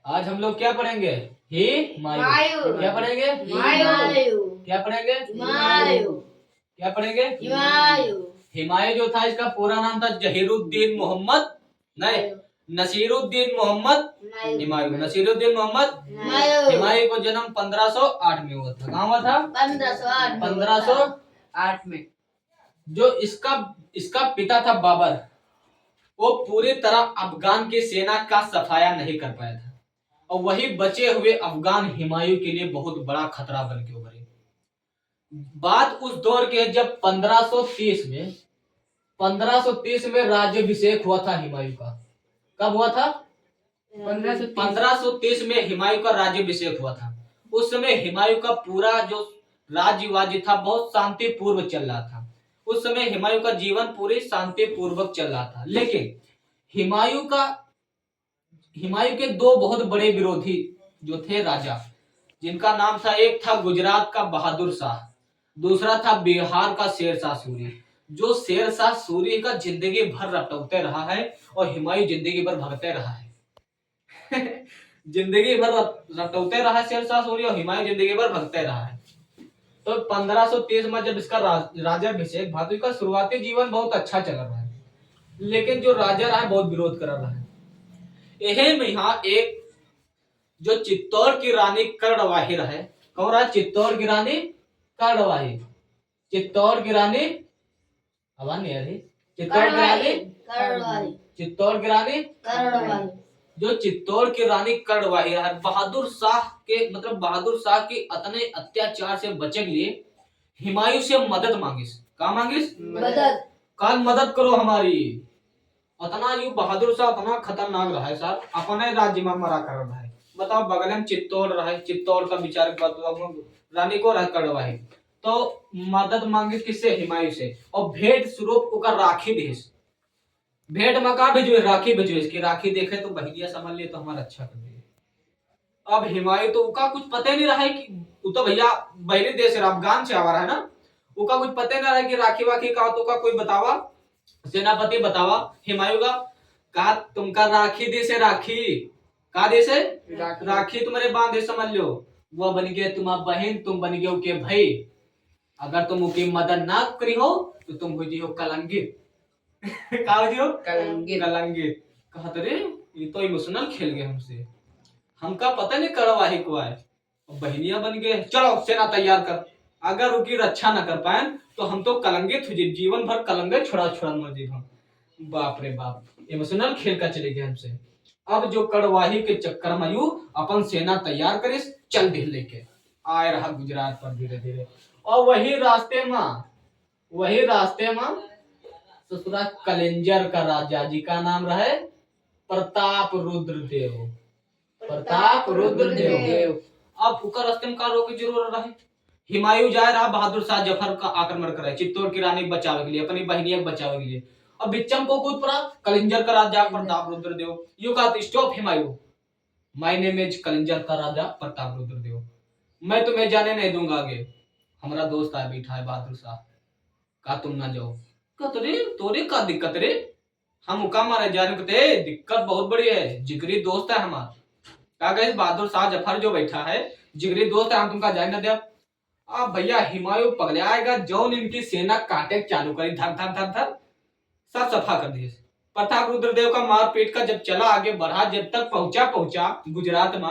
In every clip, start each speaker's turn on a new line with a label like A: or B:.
A: आज हम लोग क्या पढ़ेंगे? हिमायू। क्या पढ़ेंगे? क्या पढ़ेंगे? क्या पढ़ेंगे? हिमायू जो था इसका पूरा नाम था जहीरुद्दीन मोहम्मद नहीं नसीरुद्दीन मोहम्मद हिमायू। नसीरुद्दीन मोहम्मद हिमायू को जन्म 1508 में हुआ था। कहाँ हुआ था? 1508 में। जो इसका पिता था बाबर, वो पूरी तरह अफगान की सेना का सफाया नहीं कर पाया था और वही बचे हुए अफगान हिमायू के लिए बहुत बड़ा खतरा बन के उभरे। बात उस दौर की है जब 1530 में राज्याभिषेक हुआ था हिमायू का। कब हुआ था? 1530 में हिमायू का राज्याभिषेक हुआ था। उस समय हिमायू का पूरा जो राज्य था बहुत शांति पूर्व चल रहा था। उस समय हिमायू का जीवन पूरी शांति पूर्वक चल रहा था। लेकिन हिमायू के दो बहुत बड़े विरोधी जो थे राजा, जिनका नाम था, एक था गुजरात का बहादुर शाह, दूसरा था बिहार का शेरशाह सूरी। जो शेरशाह सूरी का जिंदगी भर रटौते रहा है और हिमायू जिंदगी भर भगते रहा है। जिंदगी भर रटौते रहा शेरशाह सूरी और हिमायू जिंदगी भर भगते रहा है। तो 1530 में जब इसका राज्याभिषेक हुआ तो इसका शुरुआती जीवन बहुत अच्छा चल रहा है, लेकिन जो राजा रहा है बहुत विरोध कर रहा है। यही में यहाँ एक जो चित्तौड़ की रानी कर्णवाही रहे। कौन रहा? चित्तौड़ की रानी कर्णवाही। चित्तौड़ की रानी आवाज नहीं आ रही। चित्तौड़ की रानी जो चित्तौड़ की रानी कर्णवाही है, बहादुर शाह के बहादुर शाह के इतने अत्याचार से बचे के लिए हिमायू से मदद मांगिस। का मांगिस? मदद करो हमारी। इतना यू बहादुर शाह इतना खतरनाक रहा है सर, अपने राज्य में मरा कर रहा है। बताओ, बगल में चित्तौड़ रहा है, चित्तौड़ का विचार रानी को रह करवाए तो मदद मांगी किससे? हिमायू से। और भेंट स्वरूप ओकर राखी देश भेंट में का भेजो? राखी भेजो। इसकी राखी देखे तो बहनिया समझ लिए तो हमारा अच्छा कर दिए। अब हिमायू तो उका कुछ पता ही नहीं रहा है कि वो तो भैया बहरी देश अफगान से आवा रहा है ना, उका कुछ पता ही नहीं रहा है कि राखी वाखी का तो का कोई बतावा। सेनापति बतावा हिमायू का तुमका राखी दे से राखी का दे से राखी तुम्हारे बांधे समझ लो। वह बन गया तुम्हारा बहन, तुम बन गए के भाई। अगर तुम उनकी मदद ना करी हो तो तुम हो जी हो कलंकित। का हो जी हो? कलंकित। कहा रे ये तो इमोशनल खेल गए हमसे, हमका पता नहीं करवाही को आए। बहनिया बन गए, चलो सेना तैयार कर। अगर उनकी रक्षा न कर पाए तो हम तो कलंकित हो, जीवन भर कलंकित छोड़ा मर जी हम। बाप रे बाप, इमोशनल खेल का चले गए हमसे। अब जो कड़वाही के चक्कर में यू अपन सेना तैयार करे, चल दिल लेके आए रहा गुजरात पर धीरे धीरे। और वही रास्ते में ससुरा कलिंजर का राजा जी का नाम रहे प्रताप रुद्र देव। अब उकर रास्ते में का रोके जरूर रहे। हिमायू जा रहा बहादुर शाह जफर का आक्रमण करे, चित्तौड़ की रानी बचावे के लिए, अपनी बहनिया बचावे के लिए। अब बिच्चम को कूद पड़ा कलिंजर का राजा प्रताप रुद्र देव। यू कहा stop Humayun, my name is Kalinjar का राजा प्रताप रुद्र देव। मैं तुम्हें जाने नहीं दूंगा आगे। हमारा दोस्त है बैठा है बहादुर शाह, का तुम ना जाओ। तोरे का दिक्कत रे? हम उका मारे जाने को दिक्कत बहुत बड़ी है, जिगरी दोस्त है हमारा। क्या गए बहादुर शाह जफर जो बैठा है जिगरी दोस्त है, हम तुमका जाने न दे। अब भैया हिमायू पगले आएगा, जौन इनकी सेना काटे चालू करी, धक धक धक धक सब सफा कर दिए। प्रताप रुद्रदेव का मारपीट का जब चला आगे बढ़ा, जब तक पहुंचा गुजरात में,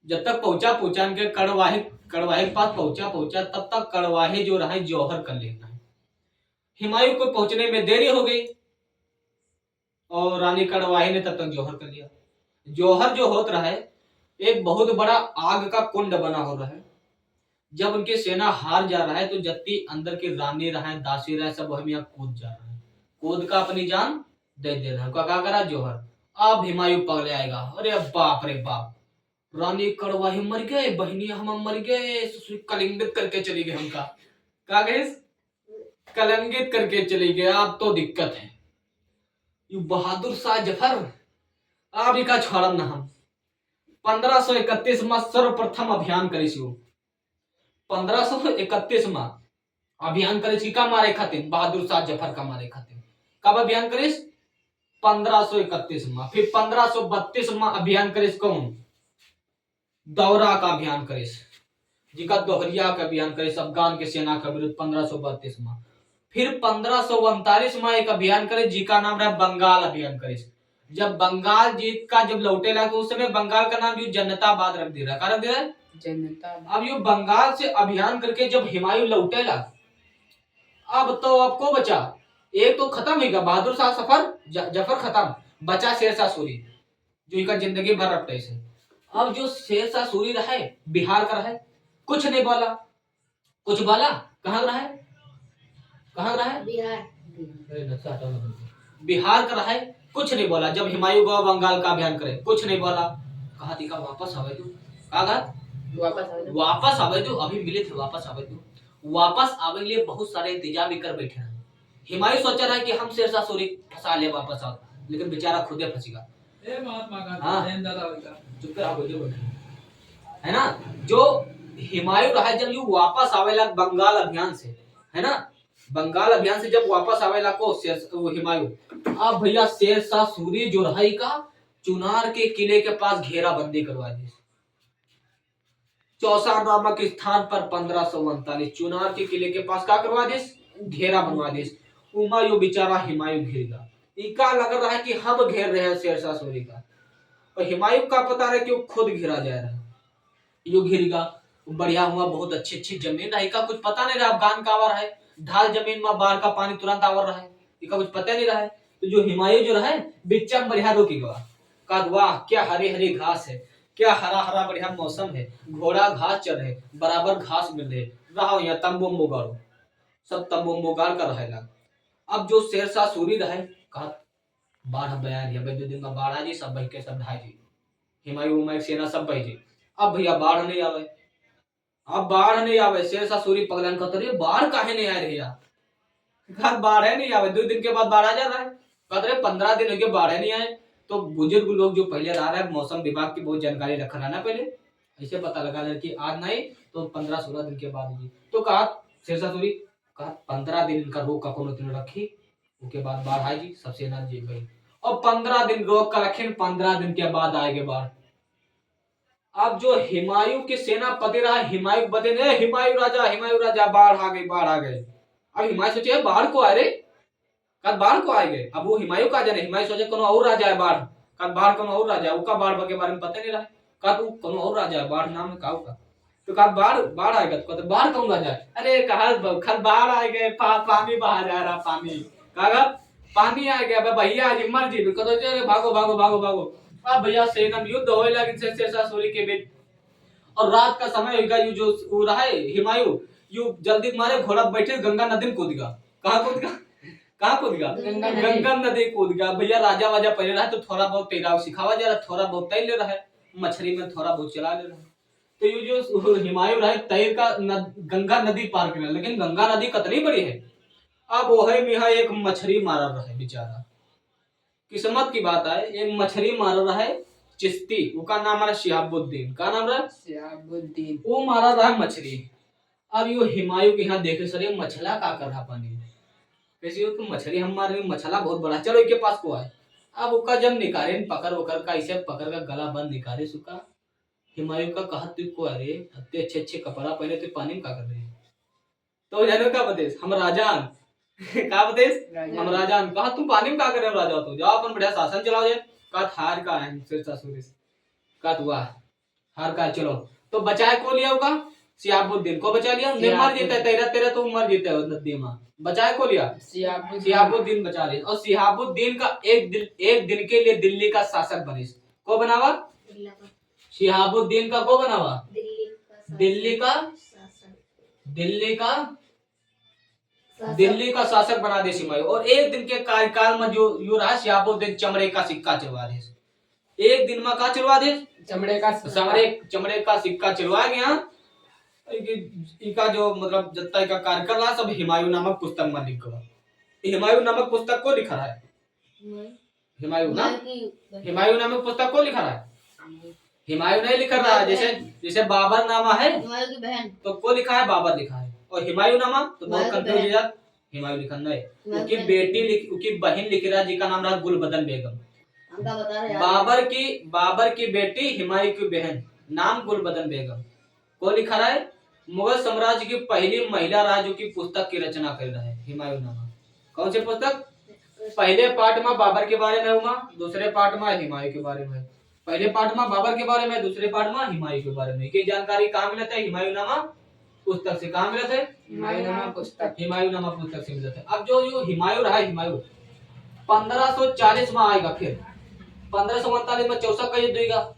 A: जब तक पहुंचा इनके कड़वाही के पास पहुंचा तब तक कड़वाही जो रहा जौहर कर लेना है। हिमायू को पहुंचने में देरी हो गई और रानी कड़वाही ने तब तक जौहर कर लिया। जौहर जो होत रहा है एक बहुत बड़ा आग का कुंड बना हो रहा है। जब उनकी सेना हार जा रहा है तो जत्ती अंदर की रानी रहा है, दासी रहा है, सब हम यहाँ कूद जा रहा है, कूद का अपनी जान दे रहा है। क्या करा जौहर? अब हिमायू पगले आएगा। अरे बाप रे बाप, रानी कड़वाही मर गए, बहनी हम मर गए, कलिंगित करके चली गए। हमका का गए कलंकित करके चली गए। अब तो दिक्कत है। यू बहादुर शाह जफर आप का छोड़म ना हम 1531 में सर्वप्रथम अभियान करी 1531 में अभियान करे का मारे खातिर, बहादुर शाह जफर का मारे खातिर। कब अभियान करिस? 1531 में। फिर 1532 में अभियान करे कौन? दौरा का अभियान करे जी का दोहरिया का अभियान करे अफगान के सेना के विरुद्ध 1532 में। फिर 1539 में एक अभियान करे जी का नाम रहा बंगाल अभियान करे। जब बंगाल जीत का जब लौटे ला तो उस समय बंगाल का नाम जनताबाद रख दे रहा, क्या रख दे रहा है? जनता। अब ये बंगाल से अभियान करके जब हुमायूं लौटे ला, अब तो आपको बचा एक तो खत्म ही बहादुर शाह जफर खत्म, बचा शेरशाह सूरी जो इनका जिंदगी भर रखते से। अब जो शेरशाह सूरी रहा है बिहार का रहा है, कुछ नहीं बोला, कुछ बोला कहाँ रहा है, कहाँ रहा है? बिहार का रहा है, कुछ नहीं बोला। जब हुमायूं को बंगाल का अभियान करे कुछ नहीं बोला, कहा दिखा वापस आवे तू, वापस आवे तू, अभी मिले थे वापस आवे तू। वापस आवे लिए बहुत सारे इंतजाम भी कर बैठे हैं। हुमायूं सोचा रहा है कि हम शेरशाह सूरी फंसा ले वापस आओ, लेकिन बेचारा खुद ही फंसेगा। है ना, जो हुमायूं रहा जब यू वापस आवेला बंगाल अभियान से, है ना, बंगाल अभियान से जब वापस आवेला को हुमायूं, अब भैया शेरशाह सूरी जो रहा का चुनार के किले के पास घेराबंदी करवा दी। चौसा नामक स्थान पर 1539 चुनार के किले के पास क्या करवा दे? घेरा बनवा दे। हुमायूं बेचारा हुमायूं घेरेगा, इका लग रहा है कि हम घेर रहे हैं शेरशाह सूरी का, और हुमायूं का पता है कि वो खुद घेरा जा रहा है। यो घेरेगा बढ़िया हुआ, बहुत अच्छी अच्छी जमीन है, इका कुछ पता नहीं रहा अफगान का आवर है, ढाल जमीन में बाढ़ का पानी तुरंत आवर रहा है, इका कुछ पता नहीं रहा है। तो जो हुमायूं जो रहा बिच्चा बढ़िया रोकी गवा का, वाह क्या हरी हरी घास है, क्या हरा हरा बढ़िया मौसम है, घोड़ा घास चल रहे, बराबर घास मिल रहे, रहा यहाँ तंबू मोगाड़ो, सब तंबू मोगाड़ कर रहेगा। अब जो शेरशाह सूरी रहे कहा बाढ़ बयान है, 2 दिन में बाढ़ आ जी, सब बह के सब ढाई जी, हुमायूं सेना सब बह जी। अब भैया बाढ़ नहीं आवे, अब बाढ़ नहीं आवे, शेरशाह सूरी पगलन कहते बाढ़ काहे नहीं आ रही यार, बाढ़ है नहीं आवे, 2 दिन के बाद बाढ़ आ जा रहा है, कहते 15 दिन हो गए बाढ़ नहीं आए। तो बुजुर्ग लोग जो पहले रह रहे हैं मौसम विभाग की बहुत जानकारी रखा रहना, पहले ऐसे पता लगा कि आज नहीं तो 15-16 दिन के बाद ही। तो कहा शेरशाह सूरी कहा 15 दिन का रोक का कोनो दिन रखी, उसके बाद बाढ़ आएगी, सब सेना जीत गई। और 15 दिन रोक का रखे, 15 दिन के बाद आएगी बाढ़। अब जो हुमायूं के सेनापति रहा हुमायूं बते ने, हुमायूं राजा बाढ़ आ गई, बाढ़ आ गई। अब हुमायूं सोचे बाढ़ को आ रे, कद बाढ़ को आएंगे। अब वो हुमायूं का जाने, हुमायूं सोचे कोनो और राजा है बाढ़, कद बाढ़ कोनो और राजा है, उका बाढ़ के बारे में पता नहीं रहा, कद वो कोनो और राजा है, बाढ़ नाम है का उका, तो कद बाढ़ आएगा, तो कहते बाढ़ कौन राजा है, अरे कहा खल बाढ़ आ गए, पानी बहा जा रहा, पानी कहा पानी आ गया भैया आज मर जी, कहते भागो भागो भागो भागो। अब भैया सेना में युद्ध होए लगी शेरशाह सूरी के बीच, और रात का समय होगा, यू जो वो रहा हुमायूं यू जल्दी मारे घोड़ा बैठे गंगा नदी में कूद गया। कहाँ कूद गया, कहाँ कूद गया? गंगा नदी कूद गया। भैया राजा वाजा पहले रहा तो थोड़ा बहुत तैराव सिखावा जा रहा, थोड़ा बहुत तैर ले रहा है, मछली में थोड़ा बहुत चला ले रहा है। तो ये जो हुमायूं रहा तैर का गंगा नदी पार कर, लेकिन गंगा नदी कितनी बड़ी है। अब वो है मिहा एक मछली मारा रहा है बेचारा, किस्मत की बात है, एक मछली मारा रहा है चिश्ती, उसका नाम है शिहाबुद्दीन, का नाम है शिहाबुद्दीन, वो मारा रहा है मछली। अब यो हुमायूं के यहाँ देखे सर मछला का कर रहा पानी में, कैसे हो तुम मछली हमारे मछला बहुत बड़ा, चलो इनके पास को आए। अब उसका जब निकाले पकड़ वकर का इसे पकड़ का गला बंद निकाले सुखा, हुमायूं का कहा तू को अरे इतने अच्छे अच्छे कपड़ा पहने तो पानी में क्या कर रहे हैं, तो जानो का बदेश हम राजान का बदेश हम राजान, कहा तुम पानी में क्या कर रहे हो राजा, तो जाओ अपन बढ़िया शासन चलाओ जाए, कहा हार का है शेरशाह सूरी, कहा हुआ हार का, चलो तो बचाए को लिया होगा शिहाबुद्दीन को, बचा लिया, नहीं मर जीता तेरा तेरा तो मर जीता है नदी में, बचाए को लिया शिहाबुद्दीन बचा लिया। और शिहाबुद्दीन का एक दिन के लिए दिल्ली का शासक बने, को बनावा शिहाबुद्दीन का, को बनावा दिल्ली का शासक बना दे हुमायूं। और एक दिन के कार्यकाल में जो यू रहा शिहाबुद्दीन चमड़े का सिक्का चलवा दे, एक दिन में का चलवा दे चमड़े का सिक्का चलवा गया। इका जो मतलब जत्ता का कार्यकाल रहा सब हुमायूं नामक पुस्तक में लिखा, हुमायूं नामक पुस्तक को लिखा है, हुमायूं नामक पुस्तक को लिखा है, हुमायूं नहीं लिखा रहा है, जैसे बाबर नामा है हुमायूं की बहन तो को लिखा है बाबर लिखा है, और हुमायूं नामा तो बहुत कंफ्यूज है यार, हिमायू लिखन है। उसकी बेटी उसकी बहन लिख रहा जिसका नाम रहा गुलबदन बेगम। बाबर की बेटी हिमायू की बहन नाम गुलबदन बेगम को लिखा रहा है। मुगल साम्राज्य की पहली महिला राजू की पुस्तक की रचना कर रहा है हिमायूनामा। कौन सी पुस्तक? पहले पार्ट में बाबर के बारे में हुआ, दूसरे पार्ट में हिमायू के बारे में। पहले पार्ट में बाबर के बारे में, दूसरे पार्ट में हिमायू के बारे में। ये जानकारी कहाँ मिलता है? हिमायूनामा पुस्तक से। कहाँ मिलता है? हिमायूनामा पुस्तक से मिलता है। अब जो हिमायू रहा, हिमायू 1540 में आएगा, फिर 1539 में चौसा का युद्ध हुआ।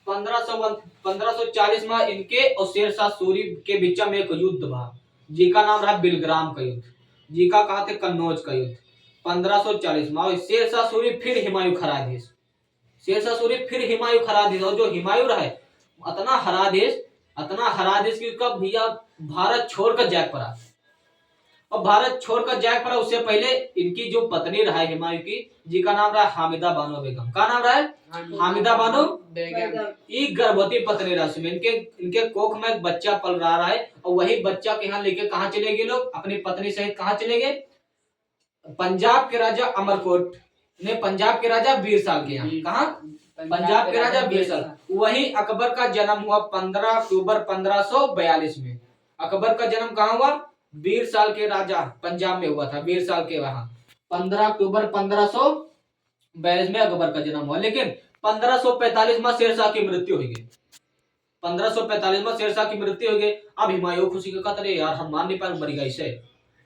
A: 1540 में इनके और शेरशाह सूरी के बीच में एक युद्ध हुआ जिसका नाम रहा बिलग्राम का युद्ध, जिसका कहा थे कन्नौज का युद्ध। 1540 में शेरशाह सूरी फिर हिमायू खरा देश, शेरशाह सूरी फिर हिमायू खरा देश। और जो हिमायू रहा अतना हरा देश की कब भैया भारत छोड़कर जैक पड़ा। और भारत छोड़कर जैक पड़ा उससे पहले इनकी जो पत्नी रहा हिमायू की, जिसका नाम रहा हामिदा बानो बेगम। का नाम रहा है? हामिदा बानो बेगम। ये गर्भवती पत्नी रहा, इनके कोख में एक बच्चा पल रहा है। और वही बच्चा के यहाँ लेके कहाँ चले गए लोग? अपनी पत्नी सहित कहाँ चले गए? पंजाब के राजा अमरकोट ने पंजाब के राजा बीरसाल के यहाँ। कहाँ? पंजाब के राजा बीरसाल। वही अकबर का जन्म हुआ 15 अक्टूबर 1542 में। अकबर का जन्म कहाँ हुआ? बीरसाल के राजा पंजाब में हुआ था, बीरसाल के वहां 15 अक्टूबर 1542 में अकबर का जन्म हुआ। लेकिन 1545 में शेरशाह की मृत्यु हो गई। 1545 में शेरशाह की मृत्यु हो गई। अब हिमायू खुशी के कहते यार हम मान नहीं पाए, मर गई से।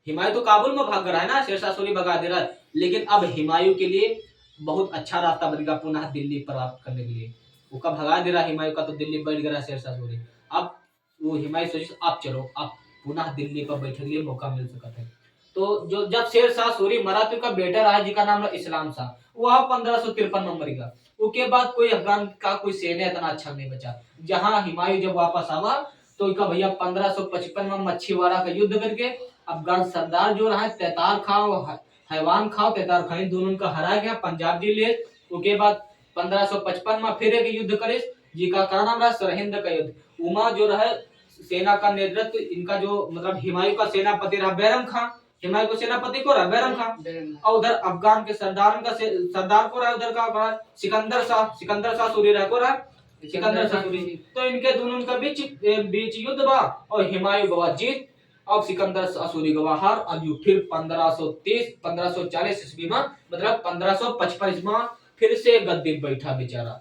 A: हिमायू तो काबुल में भाग रहा है ना, शेरशाह सूरी भगा दे रहा है। लेकिन अब हिमायू के लिए बहुत अच्छा रास्ता बन गया पुनः दिल्ली प्राप्त करने के लिए। वो कब भगा दे रहा हिमायू का, तो दिल्ली बैठ गया शेरशाह सूरी। अब वो हिमायू सोचे आप चलो, आप पुनः दिल्ली पर बैठने के लिए मौका मिल सकता है। तो जो जब शेरशाह सूरी मरा तो का बेटा रहा जिसका नाम है इस्लाम शाह, वह 1553 में मर गया। उसके बाद कोई अफगान का कोई सेना इतना अच्छा नहीं बचा। जहां हिमायू जब वापस आवा तो इसका भैया 1555 में मच्छीवाड़ा का युद्ध करके अफगान सरदार जो रहा तेतार खां और हैवान खां, तेतार खां दोनों का हरा गया पंजाब जिले। उसके बाद 1555 में फिर एक युद्ध करे जिसका का नाम रहा सरहिंद का युद्ध। उमा जो रहा सेना का नेतृत्व इनका जो मतलब हिमायू का सेनापति रहा बैरम खां। हिमायू को सेनापति को रहा बैरम खां। और उधर अफगान के सरदार को रहा उधर का सिकंदर शाह सूरी रहा को रहा सिकंदर शाह सूरी। तो इनके दोनों का बीच युद्ध हुआ और हिमायू गवा जीत और सिकंदर शाह सूरी गवा हार। और फिर 1540 ईस्वी में मतलब 1555 में फिर से गद्दी बैठा बेचारा,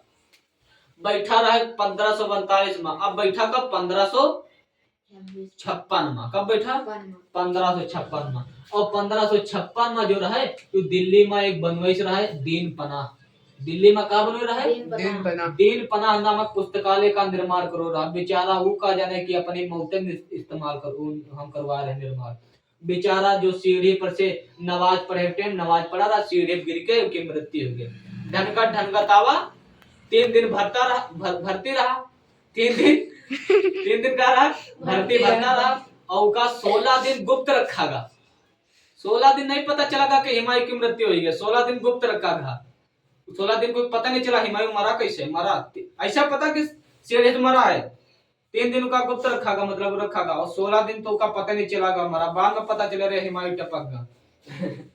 A: बैठा रहा 1542 में। अब बैठा कब? 1556 में। कब बैठा? 1556 में। और 1556 में जो रहा तो दिल्ली में एक बनवाइश रहा दीन पनाह। दिल्ली में का बनवाई रहा? दीन पनाह नामक पुस्तकालय का निर्माण करो रहा। बेचारा वो कहा जाने की अपनी मौतें इस्तेमाल करो, हम करवा रहे निर्माण। बेचारा जो सीढ़ी पर से नमाज पढ़ा रहा, सीढ़ी गिर के उनकी मृत्यु हो गई। ढनगतावा 3 दिन भर्ती रहा 3 दिन का रहा भरता रहा। और का 16 दिन गुप्त रखा गया। 16 दिन नहीं पता चला कि हिमायू की मृत्यु हुई है। 16 दिन गुप्त रखा गया। 16 दिन को पता नहीं चला हिमायू मरा कैसे मरा। ऐसा पता कि सीढ़ी से मरा है। 3 दिन का गुप्त रखा गया मतलब रखा गया। और 16 दिन तो का पता नहीं चला मरा। बाद में पता चला रहे हिमायू टपक गया।